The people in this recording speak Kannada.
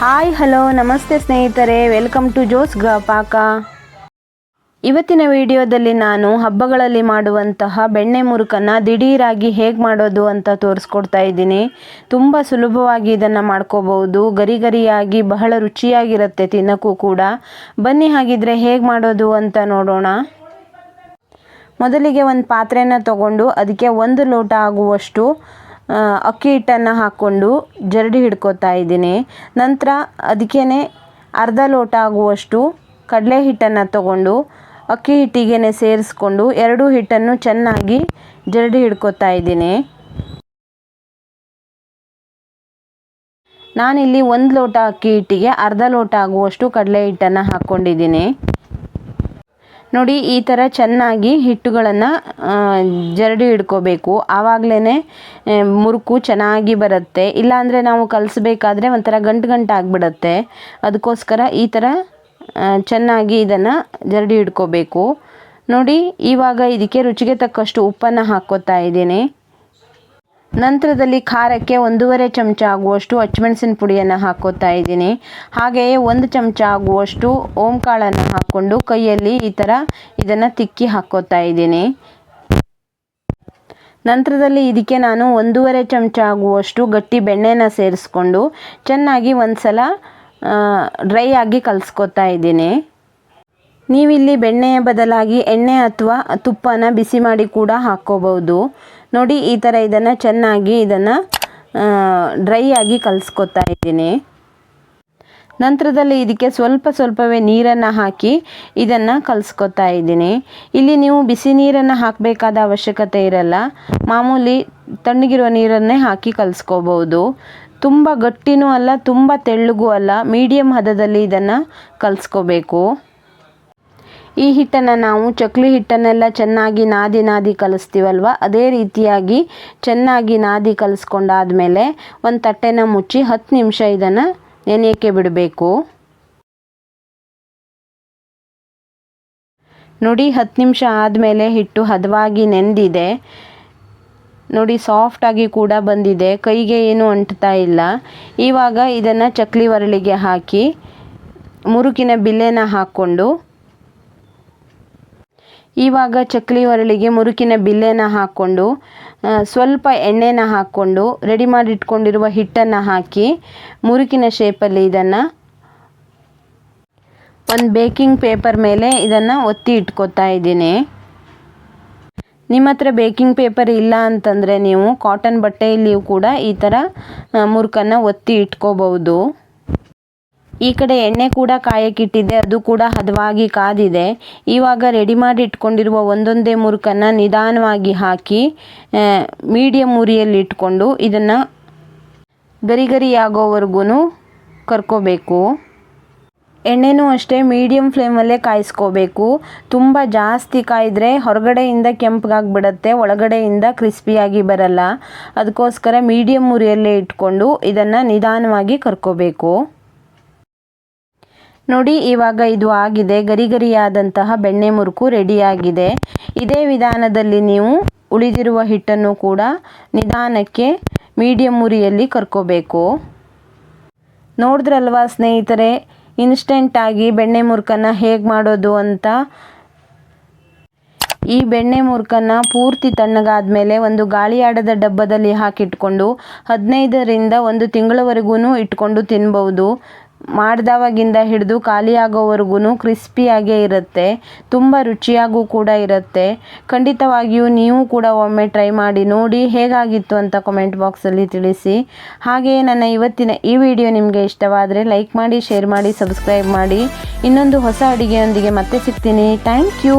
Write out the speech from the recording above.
ಹಾಯ್ ಹಲೋ ನಮಸ್ತೆ ಸ್ನೇಹಿತರೆ, ವೆಲ್ಕಮ್ ಟು ಜೋಸ್ ಪಾಕ. ಇವತ್ತಿನ ವಿಡಿಯೋದಲ್ಲಿ ನಾನು ಹಬ್ಬಗಳಲ್ಲಿ ಮಾಡುವಂತಹ ಬೆಣ್ಣೆ ಮುರುಕನ್ನು ದಿಢೀರಾಗಿ ಹೇಗೆ ಮಾಡೋದು ಅಂತ ತೋರಿಸ್ಕೊಡ್ತಾ ಇದ್ದೀನಿ. ತುಂಬ ಸುಲಭವಾಗಿ ಇದನ್ನು ಮಾಡ್ಕೋಬಹುದು. ಗರಿ ಗರಿಯಾಗಿ ಬಹಳ ರುಚಿಯಾಗಿರುತ್ತೆ ತಿನ್ನೋಕ್ಕೂ ಕೂಡ. ಬನ್ನಿ ಹಾಗಿದ್ರೆ ಹೇಗೆ ಮಾಡೋದು ಅಂತ ನೋಡೋಣ. ಮೊದಲಿಗೆ ಒಂದು ಪಾತ್ರೆನ ತಗೊಂಡು ಅದಕ್ಕೆ 1 ಲೋಟ ಆಗುವಷ್ಟು ಅಕ್ಕಿ ಹಿಟ್ಟನ್ನು ಹಾಕ್ಕೊಂಡು ಜರಡಿ ಹಿಡ್ಕೊತಾ ಇದ್ದೀನಿ. ನಂತರ ಅದಕ್ಕೇ ಅರ್ಧ ಲೋಟ ಆಗುವಷ್ಟು ಕಡಲೆ ಹಿಟ್ಟನ್ನು ತಗೊಂಡು ಅಕ್ಕಿ ಹಿಟ್ಟಿಗೆ ಸೇರಿಸ್ಕೊಂಡು 2 ಹಿಟ್ಟನ್ನು ಚೆನ್ನಾಗಿ ಜರಡಿ ಹಿಡ್ಕೊತಾ ಇದ್ದೀನಿ. ನಾನಿಲ್ಲಿ 1 ಲೋಟ ಅಕ್ಕಿ ಹಿಟ್ಟಿಗೆ ಅರ್ಧ ಲೋಟ ಆಗುವಷ್ಟು ಕಡಲೆ ಹಿಟ್ಟನ್ನು ಹಾಕ್ಕೊಂಡಿದ್ದೀನಿ. ನೋಡಿ, ಈ ಥರ ಚೆನ್ನಾಗಿ ಹಿಟ್ಟುಗಳನ್ನು ಜರಡಿ ಹಿಡ್ಕೋಬೇಕು. ಆವಾಗಲೇ ಮುರುಕು ಚೆನ್ನಾಗಿ ಬರುತ್ತೆ. ಇಲ್ಲಾಂದರೆ ನಾವು ಕಲಿಸ್ಬೇಕಾದ್ರೆ ಒಂಥರ ಗಂಟು ಆಗಿಬಿಡುತ್ತೆ. ಅದಕ್ಕೋಸ್ಕರ ಈ ಥರ ಚೆನ್ನಾಗಿ ಇದನ್ನು ಜರಡಿ ಹಿಡ್ಕೋಬೇಕು. ನೋಡಿ, ಇವಾಗ ಇದಕ್ಕೆ ರುಚಿಗೆ ತಕ್ಕಷ್ಟು ಉಪ್ಪನ್ನು ಹಾಕ್ಕೋತಾ ಇದ್ದೀನಿ. ನಂತರದಲ್ಲಿ ಖಾರಕ್ಕೆ 1.5 ಚಮಚ ಆಗುವಷ್ಟು ಹಸಿಮೆಣಸಿನ ಪುಡಿಯನ್ನು ಹಾಕ್ಕೋತಾ ಇದ್ದೀನಿ. ಹಾಗೆಯೇ 1 ಚಮಚ ಆಗುವಷ್ಟು ಓಂಕಾಳನ್ನು ಹಾಕ್ಕೊಂಡು ಕೈಯಲ್ಲಿ ಈ ಥರ ಇದನ್ನು ತಿಕ್ಕಿ ಹಾಕ್ಕೋತಾ ಇದ್ದೀನಿ. ನಂತರದಲ್ಲಿ ಇದಕ್ಕೆ ನಾನು 1.5 ಚಮಚ ಆಗುವಷ್ಟು ಗಟ್ಟಿ ಬೆಣ್ಣೆನ ಸೇರಿಸ್ಕೊಂಡು ಚೆನ್ನಾಗಿ ಒಂದು ಸಲ ಡ್ರೈ ಆಗಿ ಕಲಿಸ್ಕೊತಾ ಇದ್ದೀನಿ. ನೀವಿಲ್ಲಿ ಬೆಣ್ಣೆಯ ಬದಲಾಗಿ ಎಣ್ಣೆ ಅಥವಾ ತುಪ್ಪನ ಬಿಸಿ ಮಾಡಿ ಕೂಡ ಹಾಕ್ಕೋಬಹುದು. ನೋಡಿ, ಈ ಥರ ಇದನ್ನು ಚೆನ್ನಾಗಿ ಡ್ರೈ ಆಗಿ ಕಲಿಸ್ಕೊತಾ ಇದ್ದೀನಿ. ನಂತರದಲ್ಲಿ ಇದಕ್ಕೆ ಸ್ವಲ್ಪವೇ ನೀರನ್ನು ಹಾಕಿ ಇದನ್ನು ಕಲಿಸ್ಕೊತಾ ಇದ್ದೀನಿ. ಇಲ್ಲಿ ನೀವು ಬಿಸಿ ನೀರನ್ನು ಹಾಕಬೇಕಾದ ಅವಶ್ಯಕತೆ ಇರಲ್ಲ. ಮಾಮೂಲಿ ತಣ್ಣಗಿರೋ ನೀರನ್ನೇ ಹಾಕಿ ಕಲಿಸ್ಕೋಬಹುದು. ತುಂಬ ಗಟ್ಟಿನೂ ಅಲ್ಲ, ತುಂಬ ತೆಳ್ಳಗೂ ಅಲ್ಲ, ಮೀಡಿಯಮ್ ಹದದಲ್ಲಿ ಇದನ್ನು ಕಲಿಸ್ಕೋಬೇಕು. ಈ ಹಿಟ್ಟನ್ನು ನಾವು ಚಕ್ಲಿ ಹಿಟ್ಟನ್ನೆಲ್ಲ ಚೆನ್ನಾಗಿ ನಾದಿ ಕಲಿಸ್ತೀವಲ್ವ, ಅದೇ ರೀತಿಯಾಗಿ ಚೆನ್ನಾಗಿ ನಾದಿ ಕಲಿಸ್ಕೊಂಡಾದ್ಮೇಲೆ ಒಂದು ತಟ್ಟೆನ ಮುಚ್ಚಿ 10 ನಿಮಿಷ ಇದನ್ನು ನೆನೆಯೋಕ್ಕೆ ಬಿಡಬೇಕು. ನೋಡಿ, 10 ನಿಮಿಷ ಆದಮೇಲೆ ಹಿಟ್ಟು ಹದವಾಗಿ ನೆಂದಿದೆ. ನೋಡಿ, ಸಾಫ್ಟಾಗಿ ಕೂಡ ಬಂದಿದೆ. ಕೈಗೆ ಏನು ಅಂಟ್ತಾ ಇಲ್ಲ. ಇವಾಗ ಇದನ್ನು ಚಕ್ಲಿ ಒರಳಿಗೆ ಹಾಕಿ ಮುರುಕಿನ ಬಿಲ್ಲೆನ ಹಾಕ್ಕೊಂಡು ಮುರುಕಿನ ಬಿಲ್ಲೆನ ಹಾಕ್ಕೊಂಡು ಸ್ವಲ್ಪ ಎಣ್ಣೆನ ಹಾಕ್ಕೊಂಡು ರೆಡಿ ಮಾಡಿ ಇಟ್ಕೊಂಡಿರುವ ಹಿಟ್ಟನ್ನು ಹಾಕಿ ಮುರುಕಿನ ಶೇಪಲ್ಲಿ ಇದನ್ನು ಒಂದು ಬೇಕಿಂಗ್ ಪೇಪರ್ ಮೇಲೆ ಇದನ್ನು ಒತ್ತಿ ಇಟ್ಕೋತಾ ಇದ್ದೀನಿ. ನಿಮ್ಮ ಹತ್ರ ಬೇಕಿಂಗ್ ಪೇಪರ್ ಇಲ್ಲ ಅಂತಂದರೆ ನೀವು ಕಾಟನ್ ಬಟ್ಟೆಯಲ್ಲಿಯೂ ಕೂಡ ಈ ಥರ ಮುರುಕನ್ನು ಒತ್ತಿ ಇಟ್ಕೋಬಹುದು. ಈ ಕಡೆ ಎಣ್ಣೆ ಕೂಡ ಕಾಯಕ್ಕಿಟ್ಟಿದ್ದೆ, ಅದು ಕೂಡ ಹದವಾಗಿ ಕಾದಿದೆ. ಇವಾಗ ರೆಡಿ ಮಾಡಿ ಇಟ್ಕೊಂಡಿರುವ ಒಂದೊಂದೇ ಮುರುಕನ್ನು ನಿಧಾನವಾಗಿ ಹಾಕಿ ಮೀಡಿಯಮ್ ಉರಿಯಲ್ಲಿ ಇಟ್ಕೊಂಡು ಇದನ್ನು ಗರಿ ಆಗೋವರೆಗೂ ಕರ್ಕೋಬೇಕು. ಎಣ್ಣೆನೂ ಅಷ್ಟೇ ಮೀಡಿಯಮ್ ಫ್ಲೇಮಲ್ಲೇ ಕಾಯಿಸ್ಕೋಬೇಕು. ತುಂಬ ಜಾಸ್ತಿ ಕಾಯಿದ್ರೆ ಹೊರಗಡೆಯಿಂದ ಕೆಂಪಗಾಗಿಬಿಡುತ್ತೆ, ಒಳಗಡೆಯಿಂದ ಕ್ರಿಸ್ಪಿಯಾಗಿ ಬರಲ್ಲ. ಅದಕ್ಕೋಸ್ಕರ ಮೀಡಿಯಮ್ ಉರಿಯಲ್ಲೇ ಇಟ್ಕೊಂಡು ಇದನ್ನು ನಿಧಾನವಾಗಿ ಕರ್ಕೋಬೇಕು. ನೋಡಿ, ಇವಾಗ ಇದು ಆಗಿದೆ. ಗರಿಯಾದಂತಹ ಬೆಣ್ಣೆ ಮುರುಕು ರೆಡಿಯಾಗಿದೆ. ಇದೇ ವಿಧಾನದಲ್ಲಿ ನೀವು ಉಳಿದಿರುವ ಹಿಟ್ಟನ್ನು ಕೂಡ ನಿಧಾನಕ್ಕೆ ಮೀಡಿಯಮ್ ಉರಿಯಲ್ಲಿ ಕರ್ಕೋಬೇಕು. ನೋಡಿದ್ರಲ್ವಾ ಸ್ನೇಹಿತರೆ, ಇನ್ಸ್ಟೆಂಟಾಗಿ ಬೆಣ್ಣೆ ಮುರುಕನ್ನು ಹೇಗೆ ಮಾಡೋದು ಅಂತ. ಈ ಬೆಣ್ಣೆ ಮುರುಕನ್ನು ಪೂರ್ತಿ ತಣ್ಣಗಾದ್ಮೇಲೆ ಒಂದು ಗಾಳಿಯಾಡದ ಡಬ್ಬದಲ್ಲಿ ಹಾಕಿಟ್ಕೊಂಡು 15ರಿಂದ 1 ತಿಂಗಳವರೆಗೂ ಇಟ್ಕೊಂಡು ತಿನ್ಬೋದು. ಮಾಡಿದವಾಗಿಂದ ಹಿಡಿದು ಖಾಲಿಯಾಗೋವರೆಗೂ ಕ್ರಿಸ್ಪಿಯಾಗೇ ಇರುತ್ತೆ. ತುಂಬ ರುಚಿಯಾಗೂ ಕೂಡ ಇರುತ್ತೆ. ಖಂಡಿತವಾಗಿಯೂ ನೀವು ಕೂಡ ಒಮ್ಮೆ ಟ್ರೈ ಮಾಡಿ ನೋಡಿ. ಹೇಗಾಗಿತ್ತು ಅಂತ ಕಮೆಂಟ್ ಬಾಕ್ಸಲ್ಲಿ ತಿಳಿಸಿ. ಹಾಗೆಯೇ ನನ್ನ ಇವತ್ತಿನ ಈ ವಿಡಿಯೋ ನಿಮಗೆ ಇಷ್ಟವಾದರೆ ಲೈಕ್ ಮಾಡಿ, ಶೇರ್ ಮಾಡಿ, ಸಬ್ಸ್ಕ್ರೈಬ್ ಮಾಡಿ. ಇನ್ನೊಂದು ಹೊಸ ಅಡುಗೆಯೊಂದಿಗೆ ಮತ್ತೆ ಸಿಗ್ತೀನಿ. Thank you.